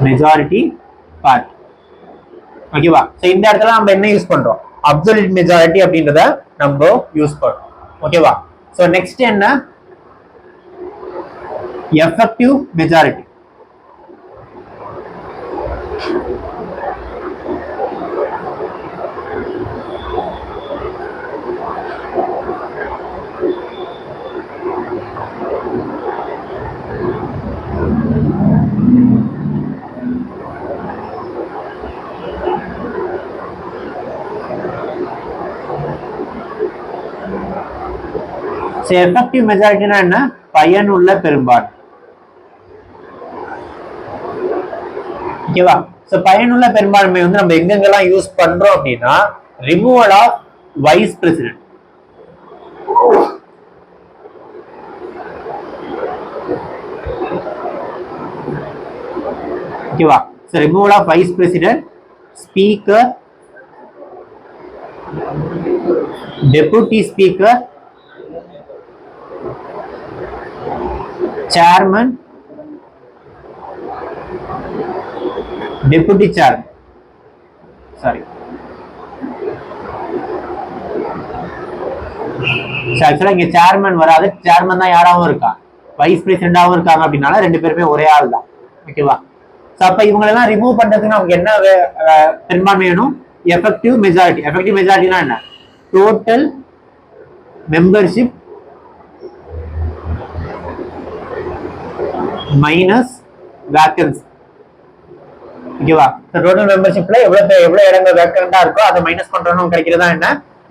Majority party. ஓகேவா? சோ இந்த இடத்துல நம்ம என்ன யூஸ் பண்றோம், அப்சல்யூட் மெஜாரிட்டி அப்படின்றத நம்ம யூஸ் பண்றோம். ஓகேவா? சோ நெக்ஸ்ட் என்ன, எஃபெக்டிவ் மெஜாரிட்டி. எஃபெக்டிவ் மெஜாரிட்டினா என்ன, பயனுள்ள பெரும்பான்மை. ஓகேவா? சோ பயனுள்ள பெரும்பான்மை வந்து நம்ம எங்கெங்கெல்லாம் யூஸ் பண்றோம் அப்படின்னா, ரிமூவல் ஆஃப் வைஸ் பிரசிடென்ட். ஓகேவா? So removal of vice president, speaker, deputy speaker, chairman, deputy chairman. Sorry. ஆக்சுவலா இங்க சேர்மன் வராது, சேர்மன் தான் யாராவும் இருக்கா, வைஸ் பிரசிடென்டாவும் இருக்காங்க அப்படின்னால ரெண்டு பேருமே ஒரே ஆள் தான். ஓகேவா? சோ அப்ப இவங்களெல்லாம் ரிமூவ் பண்றதுக்கு நமக்கு என்ன பெரும்பான்மை வேணும், எஃபெக்டிவ் மெஜாரிட்டி. எஃபெக்டிவ் மெஜாரிட்டினா என்ன, டோட்டல் மெம்பர்ஷிப் மைனஸ் வேக்கன்சி. ஓகேவா? டோட்டல் மெம்பர்ஷிப்ல எவ்வளவு இடங்கள் வேக்கண்டா இருக்கோ அதை மைனஸ் பண்றோம், கிடைக்கிறதா என்ன,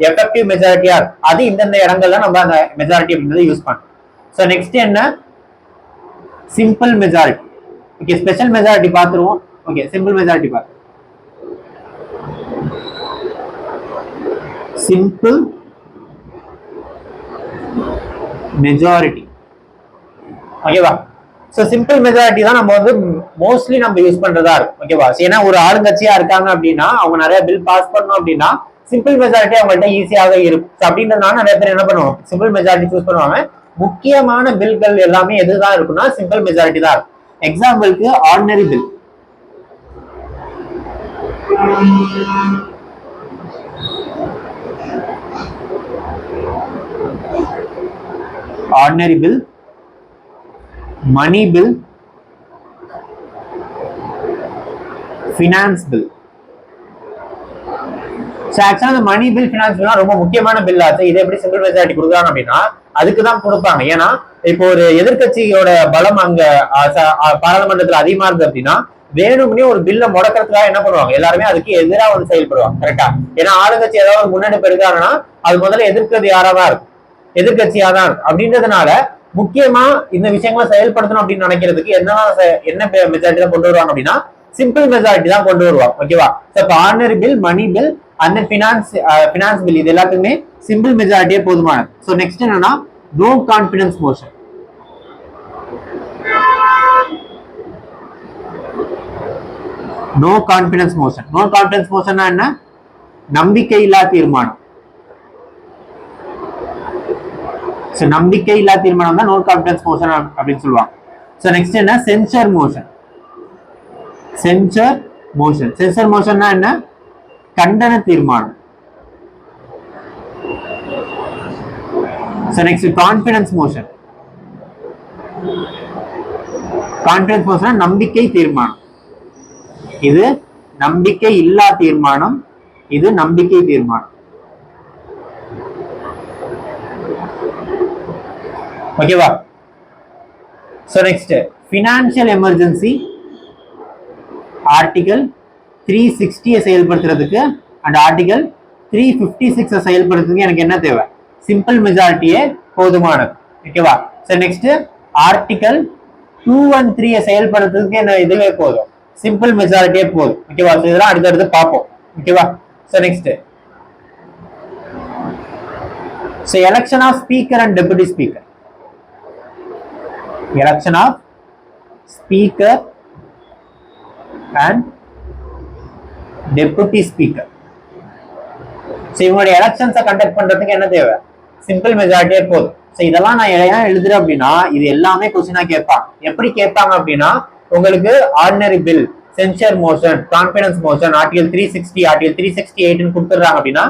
எஃபெக்டிவ் மெஜாரிட்டியா. அது இந்தந்த இடங்கள்ல நம்ம அந்த மெஜாரிட்டி அப்படின்றத யூஸ் பண்ணோம். சோ நெக்ஸ்ட் என்ன, simple majority. Okay, special majority பார்த்துருவோம். ஓகே, சிம்பிள் மெஜாரிட்டி பார்த்து, சிம்பிள் மெஜாரிட்டி. ஓகேவா? சோ சிம்பிள் மெஜாரிட்டி தான் நம்ம வந்து மோஸ்ட்லி நம்ம யூஸ் பண்றதா இருக்கும். ஓகேவா? ஏன்னா ஒரு ஆளுங்கட்சியா இருக்காங்க அப்படின்னா அவங்க நிறைய பில் பாஸ் பண்ணணும் அப்படின்னா சிம்பிள் மெஜாரிட்டி அவங்கள்ட்ட ஈஸியாக இருக்கும். அப்படின்றதுனால நிறைய பேர் என்ன பண்ணுவாங்க, சிம்பிள் மெஜாரிட்டி சூஸ் பண்ணுவாங்க. முக்கியமான பில்கள் எல்லாமே எதுதான் இருக்குன்னா சிம்பிள் மெஜாரிட்டி தான் இருக்கும். எக்ஸாம்பிளுக்கு ordinary bill. Ordinary bill, money bill, finance bill. ஆக்சுவலா இந்த மணி பில், ஃபினான்ஸ் பில் ரொம்ப முக்கியமான பில் ஆச்சு. இதை எப்படி சிம்பிள் மெஜாரிட்டி கொடுக்குறாங்க அப்படின்னா அதுக்கு தான் கொடுப்பாங்க. ஏன்னா இப்போ ஒரு எதிர்கட்சியோட பலம் அங்க பாராளுமன்றத்தில் அதிகமா இருக்கு அப்படின்னா வேணும்னே ஒரு பில்ல முடக்கிறதுக்காக என்ன பண்ணுவாங்க, எல்லாருமே அதுக்கு எதிராக வந்து செயல்படுவாங்க. கரெக்டா? ஏன்னா ஆளுங்கட்சி ஏதாவது ஒரு முன்னெடுப்பு எடுக்காங்கன்னா அது முதல்ல எதிர்க்கிறது யாராதான் இருக்கும், எதிர்கட்சியா தான் இருக்கும். அப்படின்றதுனால முக்கியமா இந்த விஷயங்களை செயல்படுத்தணும் அப்படின்னு நினைக்கிறதுக்கு என்ன மெஜாரிட்டி தான் கொண்டு வருவாங்க அப்படின்னா சிம்பிள் மெஜாரிட்டி தான் கொண்டு வருவாங்க. ஓகேவா? Ordinary bill, money bill and finance bill இது எல்லாத்துக்குமே சிம்பிள் மெஜாரிட்டியே போதுமானது. ஸோ நெக்ஸ்ட் என்னன்னா no confidence motion. No confidence motion. No confidence மோஷன்னா என்ன, நம்பிக்கை இல்லா தீர்மானம். நம்பிக்கை இல்லா தீர்மானம் தான் நோ கான்பிடன்ஸ் மோஷன் அப்படின்னு சொல்லுவாங்க. சோ நெக்ஸ்ட் என்ன, censure motion. Censure motion. Censure மோஷன்னா என்ன, கண்டன தீர்மானம். So next confidence motion. Confidence motion நம்பிக்கை தீர்மானம். இது நம்பிக்கை இல்லா தீர்மானம், இது நம்பிக்கை தீர்மானம். ஓகேவா? So next financial emergency. Article 360 செயல்படுத்துறதுக்கு அண்ட் ஆர்டிகல் 356 செயல்படுத்துறதுக்கு எனக்கு என்ன தேவை, சிம்பிள் மெஜாரிட்டியே போதுமானது. ஓகேவா? சோ நெக்ஸ்ட் ஆர்டிகல் 213 செயல்படுத்துறதுக்கு என்ன இதுவே போதும், சிம்பிள் மெஜாரிட்டியே போதும். ஓகேவா? இதெல்லாம் அடுத்தடுத்து பார்ப்போம். ஓகேவா? So next, so election of speaker and deputy speaker. Election of speaker and deputy speaker. So இவங்களுடைய எலெக்ஷன்ஸை கண்டக்ட் பண்றதுக்கு என்ன தேவை? சிம்பிள் மெஜாரிட்டியே போதும். ஸோ இதெல்லாம் நான் ஏன் எழுதுறேன் அப்படின்னா, இது எல்லாமே கொஸ்டினா கேட்பாங்க. எப்படி கேட்பாங்க அப்படின்னா, உங்களுக்கு ordinary bill, sensor motion, confidence motion, article 360, article 368 கொடுத்துறாங்க அப்படின்னா,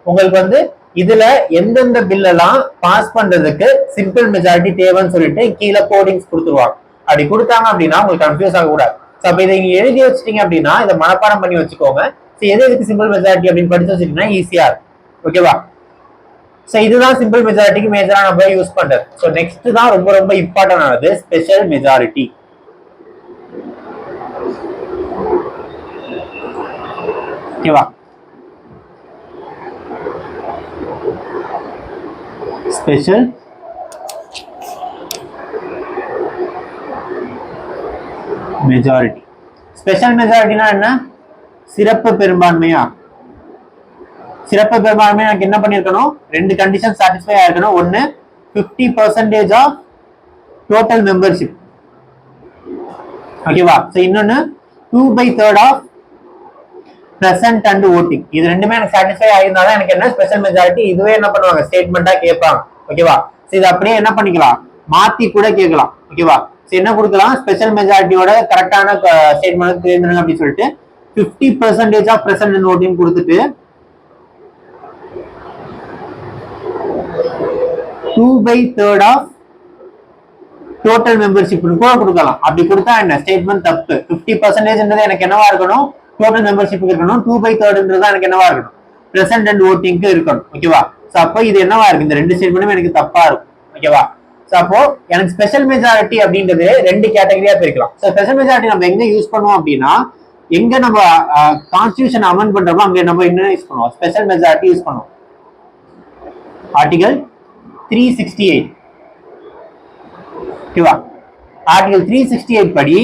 உங்களுக்கு வந்து இதுல எந்தெந்த பில் எல்லாம் பாஸ் பண்றதுக்கு சிம்பிள் மெஜாரிட்டி தேவைன்னு சொல்லிட்டு கீழே கோடிங்ஸ் கொடுத்துருவாங்க. அப்படி கொடுத்தாங்க அப்படின்னா உங்களுக்கு கன்ஃபியூஸ் ஆகக்கூடாது. ஸோ அப்போ இதை நீங்க எழுதி வச்சிட்டீங்க அப்படின்னா இதை மனப்பாடம் பண்ணி வச்சுக்கோங்க. ஸோ எதுக்கு சிம்பிள் மெஜாரிட்டி அப்படின்னு படிச்சு வச்சுட்டீங்கன்னா ஈஸியா இருக்கும். ஓகேவா? ஸோ இதுதான் சிம்பிள் மெஜாரிட்டிக்கு மேஜரா நம்ம யூஸ் பண்றது. ஸோ நெக்ஸ்ட் தான் ரொம்ப ரொம்ப இம்பார்ட்டன்ட் ஆனது, ஸ்பெஷல் மெஜாரிட்டி. ஓகேவா? Special majority. ஸ்பெஷல் மெஜாரிட்டினா என்ன? சிறப்பு பெரும்பான்மையா? சிறப்பு பெரும்பான்மை எனக்கு என்ன பண்ணிருக்கணும்? ரெண்டு கண்டிஷன் சாட்டிஸ்ஃபை ஆயிருக்கணும். ஒன்னு 50% ஆஃப் டோட்டல் மெம்பர்ஷிப். ஓகேவா? ஸோ இன்னொன்னு 2/3 ஆஃப் பிரசன்ட் அண்ட் ஓட்டிங். இது ரெண்டுமே எனக்கு சாட்டிஸ்ஃபை ஆயிருந்தாலும் எனக்கு என்ன ஸ்பெஷல் மெஜாரிட்டி. இதுவே என்ன பண்ணுவாங்க? ஸ்டேட்மெண்டா கேட்பாங்க. ஓகேவா? ஸோ இது அப்படியே என்ன பண்ணிக்கலாம்? மாத்தி கூட கேட்கலாம். ஓகேவா? ஸோ என்ன கொடுக்கலாம்? ஸ்பெஷல் மெஜாரிட்டியோட கரெக்டான ஸ்டேட்மெண்ட் தேர்ந்தெடுங்க அப்படின்னு சொல்லிட்டு 50% ஆஃப் பிரசன்ட் அண்ட் ஓட்டிங் கொடுத்துட்டு 2/3 ஆஃப் டோட்டல் மெம்பர்ஷிப் கூட கொடுக்கலாம். அப்படி கொடுத்தா என்ன? ஸ்டேட்மெண்ட் தப்பு. 50% எனக்கு என்னவா இருக்கணும்? டோட்டல் மெம்பர்ஷிப் இருக்கணும். 2/3 எனக்கு என்னவா இருக்கணும்? பிரசன்ட் அண்ட் ஓட்டிங்க்கு இருக்கணும். ஓகேவா? ஸோ அப்போ இது என்னவா இருக்கு? இந்த ரெண்டு ஸ்டேட்மெண்ட்டும் எனக்கு தப்பா இருக்கும். ஓகேவா? ஸோ அப்போ எனக்கு ஸ்பெஷல் மெஜாரிட்டி அப்படின்றது ரெண்டு கேட்டகரியா பிரிக்கலாம். ஸோ ஸ்பெஷல் மெஜாரிட்டி நம்ம எங்க யூஸ் பண்ணுவோம் அப்படின்னா, எங்க நம்ம கான்ஸ்டிடியூஷன் அமெண்ட் பண்றோமோ அங்க நம்ம என்ன யூஸ் பண்ணுவோம்? ஸ்பெஷல் மெஜாரிட்டி யூஸ் பண்ணுவோம். ஆர்டிகல் 368. ஓகேவா? ஆர்டிகல் 368 படி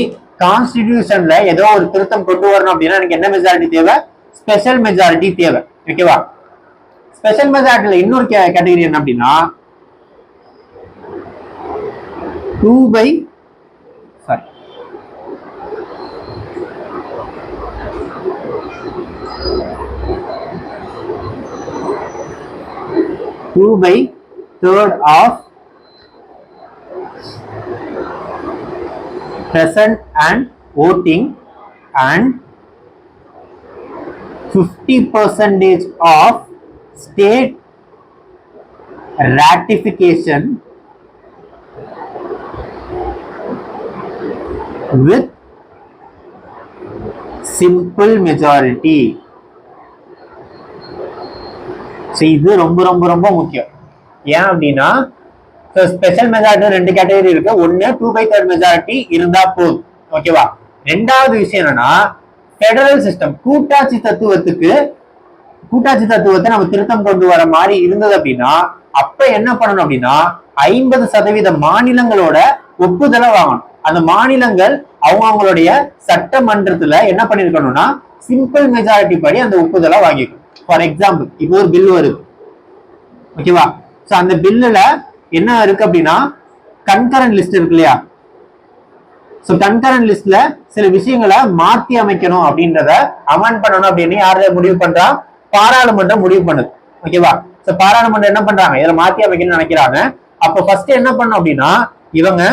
கான்ஸ்டிடியூஷன்ல ஏதோ ஒரு திருத்தம் கொண்டு வரணும் அப்படின்னா எனக்கு என்ன மெஜாரிட்டி தேவை? ஸ்பெஷல் மெஜாரிட்டி தேவை. ஓகேவா? ஸ்பெஷல் மெஜாரிட்டில இன்னொரு கேட்டகரி என்ன அப்படின்னா 2/3 of present and voting and 50% of state ratification with simple majority. So இது ரொம்ப ரொம்ப ரொம்ப முக்கியம். ஏன் அப்படின்னா ஸ்பெஷல் மெஜாரிட்டி ரெண்டு கேட்டகரி இருக்கு. ஒன்னு 2/3 மெஜாரிட்டி இருந்தா போதும். ஓகேவா? ரெண்டாவது விஷயம் என்னன்னா, பெடரல் சிஸ்டம் கூட்டாட்சி தத்துவத்தை நம்ம திருத்தம் கொண்டு வர மாதிரி இருந்தது அப்படின்னா அப்ப என்ன பண்ணணும் அப்படின்னா 50% மாநிலங்களோட ஒப்புதலை வாங்கணும். அந்த மாநிலங்கள் அவங்களுடைய சட்டமன்றத்துல என்ன பண்ணிருக்கணும்னா சிம்பிள் மெஜாரிட்டி படி அந்த ஒப்புதலை வாங்கிக்கணும். ஃபார் எக்ஸாம்பிள் இப்போ ஒரு பில் வருது. ஓகேவா? சோ அந்த பில்லுல என்ன இருக்கு அப்படின்னா கன்கரண்ட் லிஸ்ட் இருக்கு இல்லையா? சோ கன்கரண்ட் லிஸ்ட்ல சில விஷயங்களை மாத்தி அமைக்கணும் அப்படின்றத அமெண்ட் பண்ணணும் அப்படின்னு யாரு முடிவு பண்றா? பாராளுமன்றம் முடிவு பண்ணுது. ஓகேவா? சோ பாராளுமன்றம் என்ன பண்றாங்க? இதுல மாத்தி அமைக்கணும்னு நினைக்கிறாங்க. அப்ப ஃபர்ஸ்ட் என்ன பண்ணும் அப்படின்னா இவங்க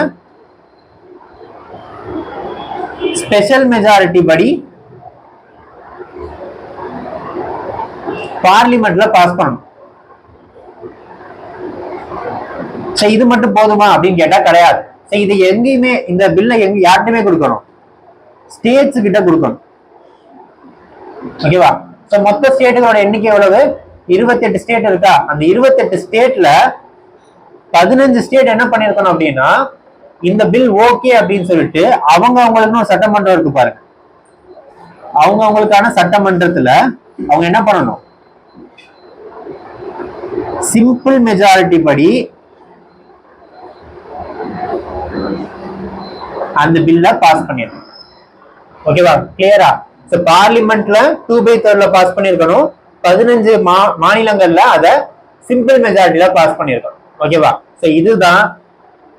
ஸ்பெஷல் மெஜாரிட்டி படி பார்லிமெண்ட்ல பாஸ் பண்ணணும். இது மட்டும் போதுமா அப்படின்னு கேட்டா கிடையாது. இது எங்கேயுமே இந்த பில்ல எங்க யார்ட்டுமே கொடுக்கணும்? ஸ்டேட்ஸ் கிட்ட கொடுக்கணும். ஓகேவா? மொத்த ஸ்டேட்டுகளோட எண்ணிக்கை எவ்வளவு? 28 ஸ்டேட் இருக்கா? அந்த 28 ஸ்டேட்ல 15 ஸ்டேட் என்ன பண்ணிருக்கணும் அப்படின்னா இந்த பில் ஓகே அப்படின்னு சொல்லிட்டு அவங்களுக்கு ஒரு சட்டமன்றம் இருக்கு பாருங்க. அவங்களுக்கான சட்டமன்றத்துல அவங்க என்ன பண்ணணும்? சிம்பிள் மெஜாரிட்டி படி அந்த பில்ல பாஸ் பண்ணிடணும். ஓகேவா? கிளியரா? சோ பார்லிமெண்ட்ல 2/3 பாஸ் பண்ணிருக்கணும். 15 மாநிலங்கள்ல அத சிம்பிள் மெஜாரிட்டில பாஸ் பண்ணிருக்கணும். ஓகேவா? சோ இதுதான்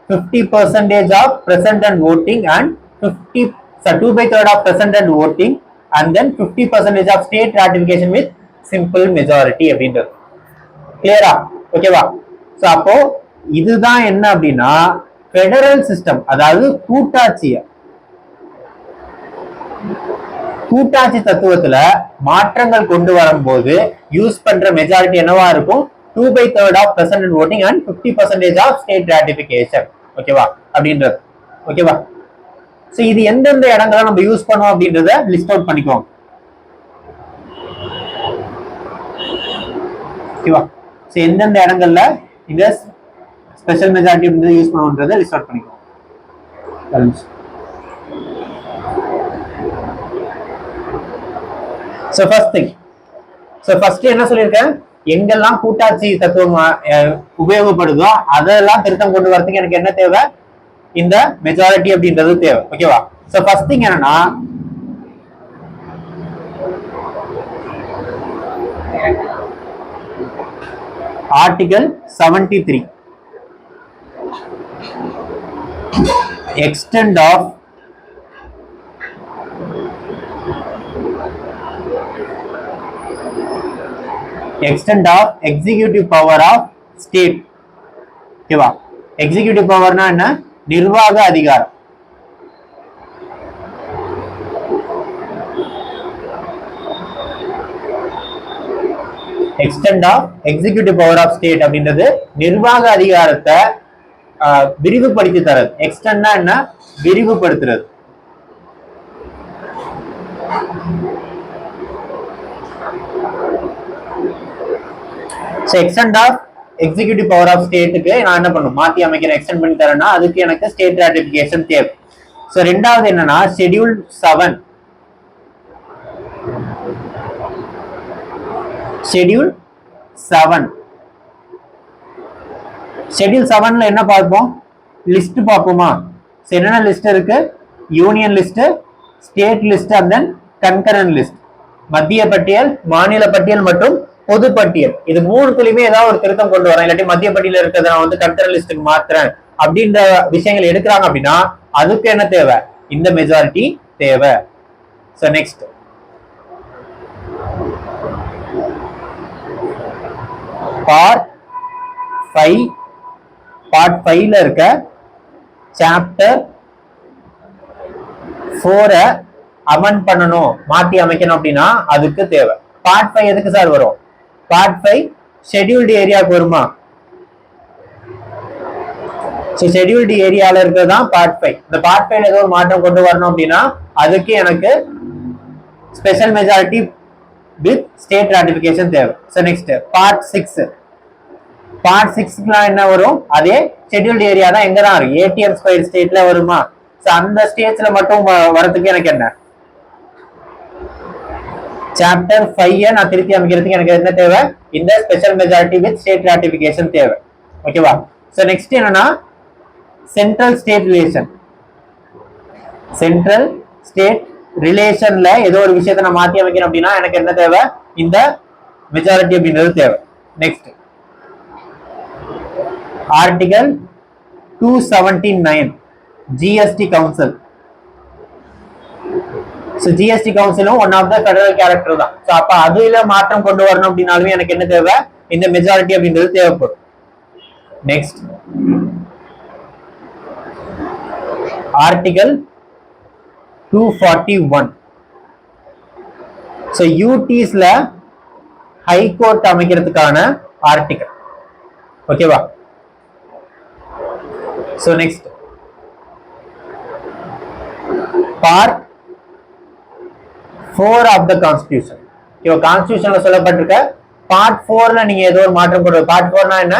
50% of present and voting and 2/3 of present and voting and then 50% of state ratification with simple majority அப்படின்றது. கிளியரா? ஓகேவா? சோ அப்போ இதுதான் என்ன அப்படின்னா ஃபெடரல் சிஸ்டம், அதாவது கூட்டாட்சி தத்துவத்துல மாற்றங்கள் கொண்டு வரும்போது யூஸ் பண்ற மெஜாரிட்டி என்னவா இருக்கும்? 2/3 of present and voting and 50% of state ratification. ஓகேவா? அப்படின்றது. ஓகேவா? சோ இது எந்தெந்த இடங்களை நம்ம யூஸ் பண்ணுவோம் அப்படின்றத லிஸ்ட் அவுட் பண்ணிக்குவோம். ஓகேவா? சோ எந்தெந்த இடங்கள்ல இந்த ஸ்பெஷல் மெஜாரிட்டி யூஸ் பண்ணுவோம்ன்றத லிஸ்ட் அவுட் பண்ணிக்குவோம். சோ ஃபர்ஸ்ட் என்ன சொல்லியிருக்கேன்? எங்கெல்லாம் கூட்டாட்சி தத்துவம் உபயோகப்படுதோ அதெல்லாம் திருத்தம் கொண்டு வரதுக்கு எனக்கு என்ன தேவை? இந்த மெஜாரிட்டி அப்படின்றது தேவை. ஓகேவா? சோ ஃபர்ஸ்ட் திங் என்னன்னா article 73 extent of executive power of state. ஓகேவா? எக்ஸிகியூட்டிவ் பவர்னா என்ன? நிர்வாக அதிகாரம். Extent of executive power of state அப்படின்றது நிர்வாக அதிகாரத்தை விரிவுபடுத்தி தரது. எக்ஸ்டெண்ட்னா என்ன? விரிவுபடுத்துறது. Extent of executive power of ஸ்டேட்டுக்கு நான் என்ன பண்ணும்? மாத்தி அமைக்கிறேன், எக்ஸ்டெண்ட் பண்ணி தரேன்னா அதுக்கு எனக்கு ஸ்டேட் ராட்டிபிகேஷன் தேவை. சோ ரெண்டாவது என்னன்னா ஷெட்யூல் 7. ஷெட்யூல் 7ல என்ன பார்ப்போம்? லிஸ்ட் பார்ப்போமா? என்னென்ன லிஸ்ட் இருக்கு? Union list, state list and then concurrent list. மத்திய பட்டியல், மாநில பட்டியல் மற்றும் பொது பட்டியல். இது மூணுத்துலயுமே ஏதாவது ஒரு திருத்தம் கொண்டு வரேன், இல்லாட்டி மத்திய பட்டியல இருக்கிறத நான் வந்து கன்கரண்ட் லிஸ்ட்டுக்கு மாத்துறேன் அப்படின்ற விஷயங்கள் எடுக்கிறாங்க அப்படின்னா அதுக்கு என்ன தேவை? இந்த மெஜாரிட்டி தேவை. சோ நெக்ஸ்ட் பார்ட் 5ல இருக்க சாப்டர் 4 அமெண்ட் பண்ணணும், மாத்தி அமைக்கணும் அப்படின்னா அதுக்கு தேவை. பார்ட் 5 எதுக்கு சார் வரும்? பார்ட் 5 ஷெட்யூல்டு ஏரியாவுக்கு வருமா? ஷெட்யூல்டு ஏரியால இருக்கிறது தான் பார்ட் 5. இந்த பார்ட் 5 ஏதோ ஒரு மாற்றம் கொண்டு வரணும் அப்படின்னா அதுக்கு எனக்கு special majority with state ratification தேவை. So next part 6. பார்ட் 6க்குலாம் என்ன வரும்? அதே ஷெட்யூல்டு ஏரியா தான். எங்க தான் இருக்கு? ATM ஸ்கொயர் ஸ்டேட்ல வருமா? சோ அந்த ஸ்டேட்ஸ்ல மட்டும் வரதுக்கு எனக்கு என்ன? சாப்டர் 5 நான் திருத்தி அமைக்கிறதுக்கு எனக்கு என்ன தேவை? இந்த special majority with state ratification தேவை. ஓகேவா? சோ நெக்ஸ்ட் என்னன்னா சென்ட்ரல் ஸ்டேட் ரிலேஷன்ல ஏதோ ஒரு விஷயத்தை நான் மாத்தி அமைக்கிறேன் அப்படின்னா எனக்கு என்ன தேவை? இந்த மெஜாரிட்டி அப்படின்றது தேவை. Next article 279 GST council. So GST கவுன்சிலும் one of the federal character தான். சோ அப்ப அதுல மாற்றம் கொண்டு வரணும் அப்படின்னாலுமே எனக்கு என்ன தேவை? இந்த மெஜாரிட்டி அப்படின்றது தேவைப்படும். Next article 241. சோ யூடிஸ்ல ஹை கோர்ட் அமைக்கிறதுக்கான ஆர்டிகல். ஓகேவா? So next part 4 of the constitution. கான்ஸ்டிடியூஷன்ல சொல்லப்பட்டிருக்க பார்ட் 4ல நீங்க ஏதோ ஒரு மாற்றம் கொண்டு. பார்ட் 4னா என்ன?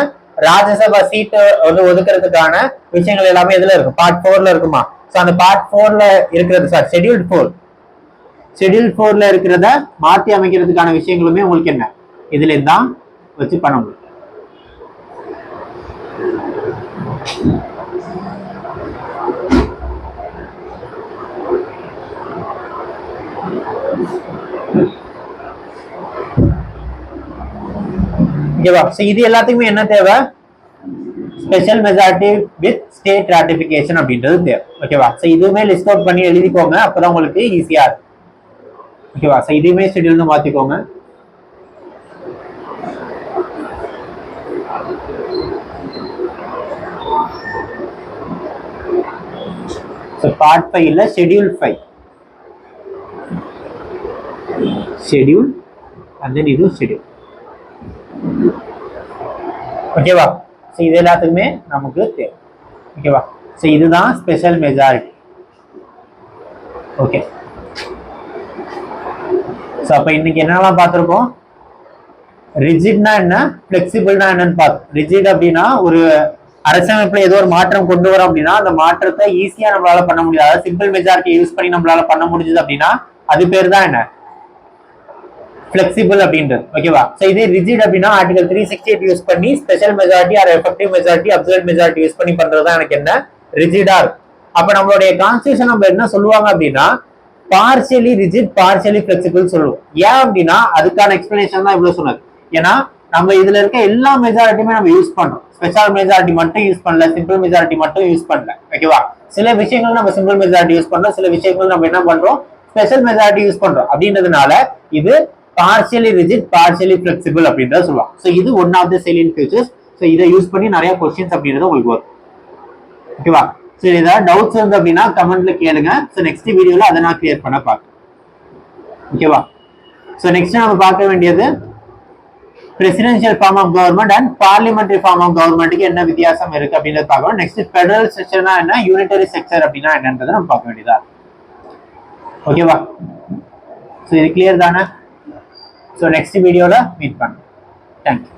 ராஜ்யசபா சீட்டு வந்து ஒதுக்குறதுக்கான விஷயங்கள் எல்லாமே இதுல இருக்கும். பார்ட் 4ல இருக்குமா? சோ அந்த பார்ட் 4ல இருக்கிறது சார் ஷெட்யூல் 4ல இருக்கிறத மாத்தி அமைக்கிறதுக்கான விஷயங்களுமே உங்களுக்கு என்ன இதுல தான் வச்சு பண்ண முடியும். ஓகேவா? ஸோ இது எல்லாத்துக்குமே என்ன தேவை? Special majority with state ratification அப்படின்றது தேவை. ஓகேவா? ஸோ இதுவுமே லிஸ்ட் அவுட் பண்ணி எழுதிக்கோங்க, அப்பதான் உங்களுக்கு ஈஸியா இருக்கும். ஓகேவா? ஸோ இதுவுமே ஷெட்யூல்னு மாத்திக்கோங்க. ஸோ பார்ட் 5 இல்ல ஷெட்யூல் 5, ஷெட்யூல் அண்ட் தென் இது ஷெட்யூல். ஓகேவா? ஸோ இது எல்லாத்துக்குமே நமக்கு தேவை. ஓகேவா? ஸோ இதுதான் ஸ்பெஷல் மெஜாரிட்டி. ஓகே, ஸோ அப்போ இன்னைக்கு என்னெல்லாம் பார்த்துருக்கோம்? ரிஜிட்னா என்ன, ஃபிளெக்சிபிள்னா என்னன்னு பார்த்தோம். ரிஜிட் அப்படின்னா ஒரு அரசமைப்புல ஏதோ ஒரு மாற்றம் கொண்டு வரோம் அப்படின்னா அந்த மாற்றத்தை ஈஸியா நம்மளால பண்ண முடியாது. அதாவது சிம்பிள் மெஜாரிட்டி யூஸ் பண்ணி நம்மளால பண்ண முடிஞ்சது அப்படின்னா அது பேர் தான் என்ன, ஃபிளெக்சிபிள் அப்படின்றது. ஓகேவா? ஸோ இதே ரிஜிட் அப்படின்னா ஆர்டிகல் 368 யூஸ் பண்ணி special majority or effective majority absolute majority use பண்ணி பண்றதுதான் எனக்கு என்ன, ரிஜிடா இருக்கும். அப்ப நம்மளுடைய கான்ஸ்டியூஷன் நம்ம என்ன சொல்லுவாங்க அப்படின்னா பார்ஷியலி ரிஜிட் பார்ஷியலி ஃபிளெக்சிபிள் சொல்லுவோம். ஏன் அப்படின்னா அதுக்கான எக்ஸ்பிளனேஷன் தான் இவ்வளவு சொன்னது. ஏன்னா நம்ம இதுல இருக்க எல்லா மெஜாரிட்டியுமே நம்ம யூஸ் பண்றோம். ஸ்பெஷல் மெஜாரிட்டி மட்டும் யூஸ் பண்ணல, சிம்பிள் மெஜாரிட்டி மட்டும் யூஸ் பண்ணல. ஓகேவா? சில விஷயங்கள் நம்ம சிம்பிள் மெஜாரிட்டி யூஸ் பண்றோம், சில விஷயங்கள் நம்ம என்ன பண்றோம், ஸ்பெஷல் மெஜாரிட்டி யூஸ் பண்றோம். அப்படின்றதுனால இது பார்ஷியலி ரிஜிட் பார்ஷியலி ஃபிளெக்சிபிள் அப்படின்றத சொல்லுவாங்க. ஸோ இது one of the salient features. So இதை யூஸ் பண்ணி நிறைய கொஸ்டின்ஸ் அப்படின்றது உங்களுக்கு வரும். ஓகேவா? ஸோ ஏதாவது டவுட்ஸ் இருந்து அப்படின்னா கமெண்ட்ல கேளுங்க. ஸோ நெக்ஸ்ட் வீடியோல அதை நான் கிளியர் பண்ண பார்க்கறேன். ஓகேவா? ஸோ நெக்ஸ்ட் நம்ம பார்க்க வேண்டியது presidential form of government and parliamentary form of கவர்மெண்ட்டுக்கு என்ன வித்தியாசம் இருக்கு அப்படின்றத பார்க்கணும். நெக்ஸ்ட் ஃபெடரல் ஸ்ட்ரக்சர்னா என்ன, யூனிட்டரி ஸ்ட்ரக்சர் அப்படின்னா என்னன்றதை நம்ம பார்க்க வேண்டியதா. ஓகேவா? ஸோ இது கிளியர் தானே? ஸோ நெக்ஸ்ட் வீடியோல மீட் பண்ணுங்க. தேங்க்யூ.